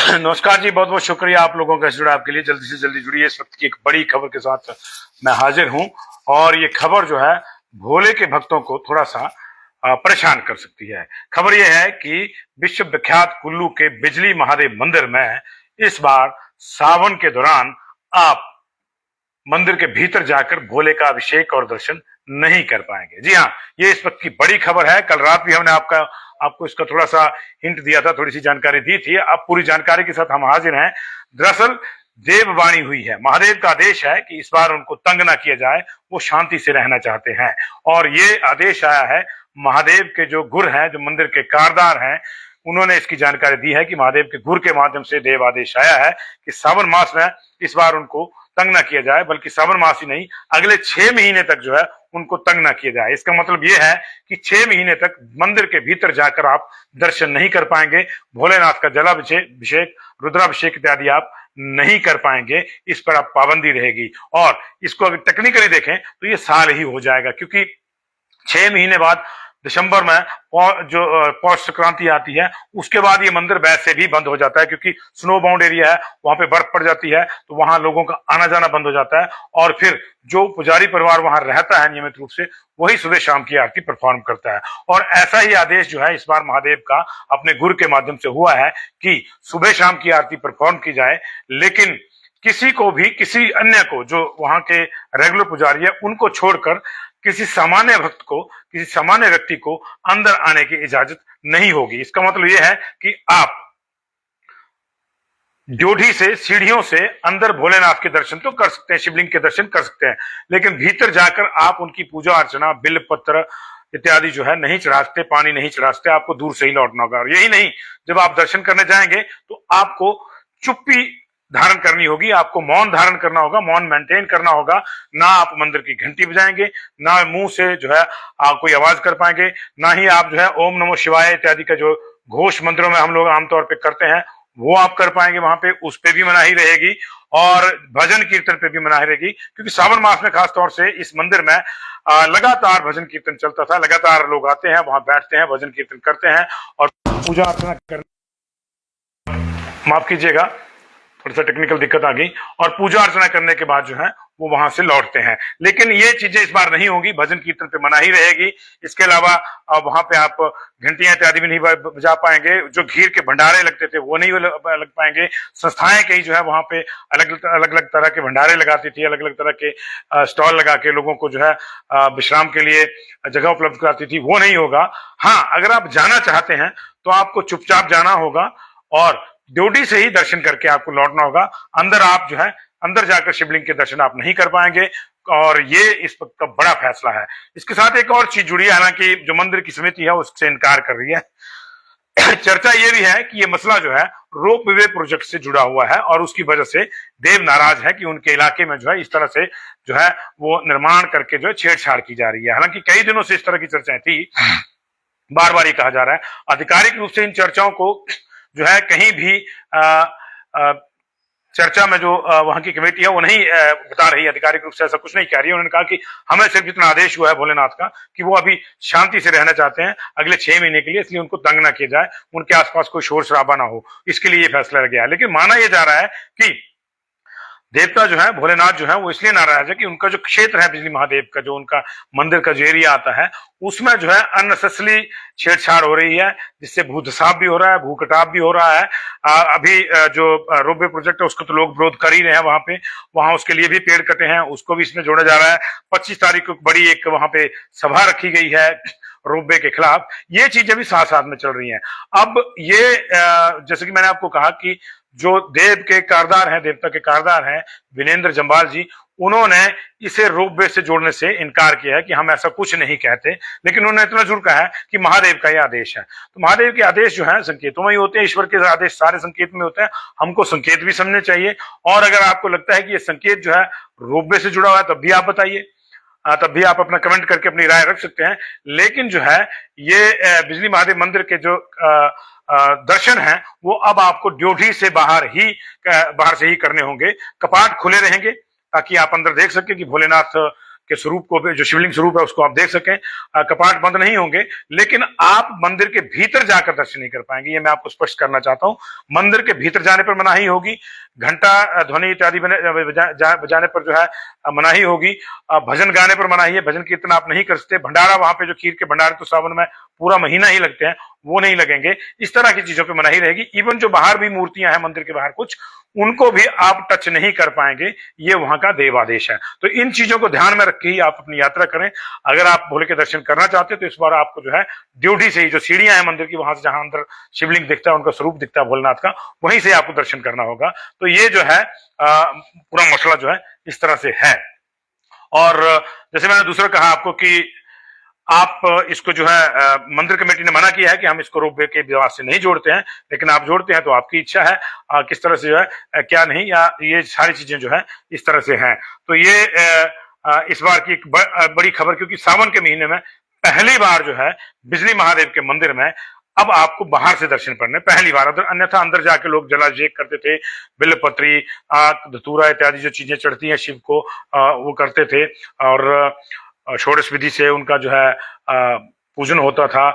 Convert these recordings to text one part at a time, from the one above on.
नमस्कार जी, बहुत बहुत शुक्रिया आप लोगों का जुड़ा आपके लिए। जल्दी से जल्दी जुड़िए, इस वक्त की एक बड़ी खबर के साथ मैं हाजिर हूं। और ये खबर जो है भोले के भक्तों को थोड़ा सा परेशान कर सकती है। खबर यह है कि विश्व विख्यात कुल्लू के बिजली महादेव मंदिर में इस बार सावन के दौरान आप मंदिर के भीतर जाकर भोले का अभिषेक और दर्शन नहीं कर पाएंगे। जी हाँ, ये इस वक्त की बड़ी खबर है। कल रात भी हमने आपको इसका थोड़ा सा हिंट दिया था, थोड़ी सी जानकारी दी थी। अब पूरी जानकारी के साथ हम हाजिर हैं। दरअसल देववाणी हुई है, महादेव का आदेश है कि इस बार उनको तंग ना किया जाए, वो शांति से रहना चाहते हैं। और ये आदेश आया है महादेव के जो गुर हैं, जो मंदिर के कारदार हैं, उन्होंने इसकी जानकारी दी है कि महादेव के गुर के माध्यम से देव आदेश आया है कि सावन मास में इस बार उनको तंग ना किया जाए, बल्कि सावन मास ही नहीं, अगले 6 महीने तक जो है उनको तंग ना किया जाए। इसका मतलब यह है कि 6 महीने तक मंदिर के भीतर जाकर आप दर्शन नहीं कर पाएंगे, भोलेनाथ का जलाभिषेक, रुद्राभिषेक इत्यादि आप नहीं कर पाएंगे। इस पर आप पाबंदी रहेगी। और इसको अगर टेक्निकली देखें तो ये साल ही हो जाएगा, क्योंकि 6 महीने बाद दिसंबर में जो पौष संक्रांति आती है, उसके बाद ये मंदिर वैसे भी बंद हो जाता है, क्योंकि स्नो बाउंड एरिया है, वहां पे बर्फ पड़ जाती है, तो वहां लोगों का आना जाना बंद हो जाता है। और फिर जो पुजारी परिवार वहां रहता है नियमित रूप से, वही सुबह शाम की आरती परफॉर्म करता है। और ऐसा ही आदेश जो है इस बार महादेव का अपने गुरु के माध्यम से हुआ है कि सुबह शाम की आरती परफॉर्म की जाए, लेकिन किसी को भी, किसी अन्य को, जो वहां के रेगुलर पुजारी है, उनको छोड़कर किसी सामान्य भक्त को, किसी सामान्य व्यक्ति को अंदर आने की इजाजत नहीं होगी। इसका मतलब यह है कि आप ड्योढ़ी से, सीढ़ियों से अंदर भोलेनाथ के दर्शन तो कर सकते हैं, शिवलिंग के दर्शन कर सकते हैं, लेकिन भीतर जाकर आप उनकी पूजा अर्चना, बिल्व पत्र इत्यादि जो है नहीं चढ़ा सकते, पानी नहीं चढ़ा सकते। आपको दूर से ही लौटना होगा। और यही नहीं, जब आप दर्शन करने जाएंगे तो आपको चुप्पी धारण करनी होगी, आपको मौन धारण करना होगा, मौन मेंटेन करना होगा। ना आप मंदिर की घंटी बजाएंगे, ना मुंह से जो है आप कोई आवाज कर पाएंगे, ना ही आप जो है ओम नमो शिवाय इत्यादि का जो घोष मंदिरों में हम लोग आमतौर पे करते हैं, वो आप कर पाएंगे। वहां पे उस पे भी मनाही रहेगी और भजन कीर्तन पे भी मनाही रहेगी, क्योंकि सावन मास में खासतौर से इस मंदिर में लगातार भजन कीर्तन चलता था। लगातार लोग आते हैं, वहां बैठते हैं, भजन कीर्तन करते हैं और पूजा अर्चना करने, माफ कीजिएगा थोड़ा सा टेक्निकल दिक्कत आ गई, और पूजा अर्चना करने के बाद जो है वो वहां से लौटते हैं। लेकिन ये चीजें इस बार नहीं होंगी, भजन कीर्तन पे मनाही रहेगी। इसके अलावा वहां पे आप घंटियां इत्यादि भी नहीं बजा पाएंगे। जो घीर के भंडारे लगते थे वो नहीं लग पाएंगे। संस्थाएं कई जो है वहां पे अलग अलग तरह के भंडारे लगाती थी, अलग अलग तरह के स्टॉल लगा के लोगों को जो है विश्राम के लिए जगह उपलब्ध कराती थी, वो नहीं होगा। हाँ, अगर आप जाना चाहते हैं तो आपको चुपचाप जाना होगा और ड्यूटी से ही दर्शन करके आपको लौटना होगा। अंदर आप जो है, अंदर जाकर शिवलिंग के दर्शन आप नहीं कर पाएंगे। और ये इस वक्त का बड़ा फैसला है। इसके साथ एक और चीज जुड़ी है, हालांकि जो मंदिर की समिति है उससे इनकार कर रही है। चर्चा ये भी है कि ये मसला जो है रोप वे प्रोजेक्ट से जुड़ा हुआ है और उसकी वजह से देव नाराज है कि उनके इलाके में जो है इस तरह से जो है वो निर्माण करके जो है छेड़छाड़ की जा रही है। हालांकि कई दिनों से इस तरह की चर्चाएं थी, बार बार ये कहा जा रहा है। आधिकारिक रूप से इन चर्चाओं को जो है कहीं भी चर्चा में जो वहां की कमेटी है वो नहीं बता रही, आधिकारिक रूप से ऐसा कुछ नहीं कह रही है। उन्होंने कहा कि हमें सिर्फ इतना आदेश हुआ है भोलेनाथ का कि वो अभी शांति से रहना चाहते हैं अगले 6 महीने के लिए, इसलिए उनको तंग ना किया जाए, उनके आसपास कोई शोर शराबा ना हो, इसके लिए ये फैसला लिया गया है। लेकिन माना यह जा रहा है कि देवता जो है, भोलेनाथ जो है, वो इसलिए नाराज है कि उनका जो क्षेत्र है बिजली महादेव का, जो उनका मंदिर का जो एरिया आता है, उसमें जो है अननेसेसरी छेड़छाड़ हो रही है, जिससे भूधसाव भी हो रहा है, भूकटाव भी हो रहा है। अभी जो रोपवे प्रोजेक्ट है उसको तो लोग विरोध कर ही रहे हैं वहां पे, वहां उसके लिए भी पेड़ कटे हैं, उसको भी इसमें जोड़ा जा रहा है। 25 तारीख को बड़ी एक वहां पे सभा रखी गई है रोपवे के खिलाफ। ये चीजें भी साथ साथ में चल रही हैं। अब ये जैसे कि मैंने आपको कहा कि जो देव के कारदार हैं, देवता के कारदार हैं विनेंद्र जम्वाल जी, उन्होंने इसे रोपवे से जोड़ने से इनकार किया है कि हम ऐसा कुछ नहीं कहते। लेकिन उन्होंने इतना जरूर कहा है कि महादेव का यह आदेश है। तो महादेव के आदेश जो है संकेतों में ही होते हैं, ईश्वर के आदेश सारे संकेत में होते हैं। हमको संकेत भी समझने चाहिए। और अगर आपको लगता है कि ये संकेत जो है रोपवे से जुड़ा हुआ है, तब भी आप बताइए, तब भी आप अपना कमेंट करके अपनी राय रख सकते हैं। लेकिन जो है ये बिजली महादेव मंदिर के जो दर्शन है वो अब आपको ड्योढ़ी से बाहर से ही करने होंगे। कपाट खुले रहेंगे ताकि आप अंदर देख सके कि भोलेनाथ के स्वरूप को भी, जो शिवलिंग स्वरूप है उसको आप देख सकें। कपाट बंद नहीं होंगे, लेकिन आप मंदिर के भीतर जाकर दर्शन नहीं कर पाएंगे, ये मैं आपको स्पष्ट करना चाहता हूं। मंदिर के भीतर जाने पर मनाही होगी, घंटा ध्वनि इत्यादि बजाने पर जो है मनाही होगी, भजन गाने पर मनाही है, भजन कीर्तन आप नहीं कर सकते, भंडारा वहां पे जो खीर के भंडारे तो सावन में पूरा महीना ही लगते हैं, वो नहीं लगेंगे, इस तरह की चीजों पे मनाही रहेगी। इवन जो बाहर भी मूर्तियां हैं मंदिर के बाहर कुछ, उनको भी आप टच नहीं कर पाएंगे, ये वहां का देवादेश है। तो इन चीजों को ध्यान में रख के ही आप अपनी यात्रा करें। अगर आप भोले के दर्शन करना चाहते हैं तो इस बार आपको जो है ड्यूटी से ही, जो सीढ़ियां हैं मंदिर की, वहां से जहां अंदर शिवलिंग दिखता है, उनका स्वरूप दिखता है भोलेनाथ का, वहीं से आपको दर्शन करना होगा। तो ये जो है पूरा मसला जो है इस तरह से है। और जैसे मैंने दूसरा कहा आपको कि आप इसको जो है मंदिर कमेटी ने मना किया है कि हम इसको रोपवे के विवाद से नहीं जोड़ते हैं, लेकिन आप जोड़ते हैं तो आपकी इच्छा है, किस तरह से जो है क्या नहीं, या ये सारी चीजें जो है इस तरह से हैं। तो ये इस बार की एक बड़ी खबर, क्योंकि सावन के महीने में पहली बार जो है बिजली महादेव के मंदिर में अब आपको बाहर से दर्शन करने, पहली बार। अन्यथा अंदर जाके लोग जलाभिषेक करते थे, बिल्वपत्री, धतूरा इत्यादि जो चीजें चढ़ती हैं शिव को, वो करते थे, और षोडश विधि से उनका जो है पूजन होता था,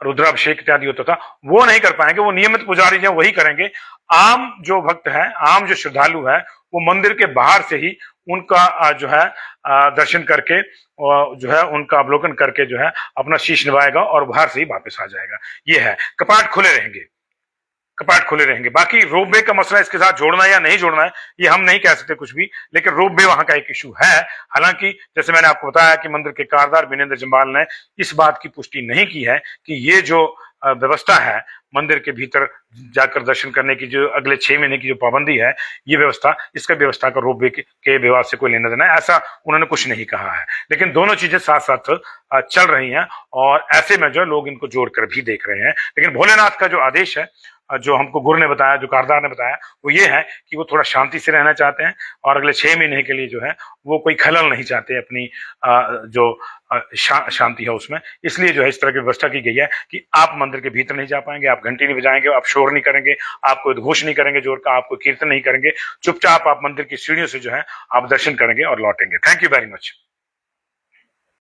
रुद्राभिषेक इत्यादि होता था। वो नहीं कर पाएंगे, वो नियमित पुजारी जो वही करेंगे। आम जो भक्त है, आम जो श्रद्धालु है, वो मंदिर के बाहर से ही उनका जो है दर्शन करके, जो है उनका अवलोकन करके जो है अपना शीश निभाएगा और बाहर से ही वापस आ जाएगा। ये है, कपाट खुले रहेंगे, कपाट खुले रहेंगे। बाकी रोपवे का मसला इसके साथ जोड़ना या नहीं जोड़ना है, ये हम नहीं कह सकते कुछ भी, लेकिन रोपवे वहां का एक इशू है। हालांकि जैसे मैंने आपको बताया कि मंदिर के कारदार विनेंद्र जम्वाल ने इस बात की पुष्टि नहीं की है कि ये जो व्यवस्था है मंदिर के भीतर जाकर दर्शन करने की, जो अगले 6 महीने की जो पाबंदी है, ये व्यवस्था, इसका व्यवस्था का रोपवे के विवाद से कोई लेना देना है, ऐसा उन्होंने कुछ नहीं कहा है। लेकिन दोनों चीजें साथ साथ चल रही हैं, और ऐसे में जो लोग इनको जोड़कर भी देख रहे हैं। लेकिन भोलेनाथ का जो आदेश है, जो हमको गुरु ने बताया, जो कारदार ने बताया, वो ये है कि वो थोड़ा शांति से रहना चाहते हैं, और अगले 6 महीने के लिए जो है वो कोई खलल नहीं चाहते अपनी जो शांति है उसमें। इसलिए जो है इस तरह की व्यवस्था की गई है कि आप मंदिर के भीतर नहीं जा पाएंगे, आप घंटी नहीं बजाएंगे, आप शोर नहीं करेंगे, आप कोई उद्घोष नहीं करेंगे जोर का, आप कोई कीर्तन नहीं करेंगे, चुपचाप आप मंदिर की सीढ़ियों से जो है आप दर्शन करेंगे और लौटेंगे। Thank you very much.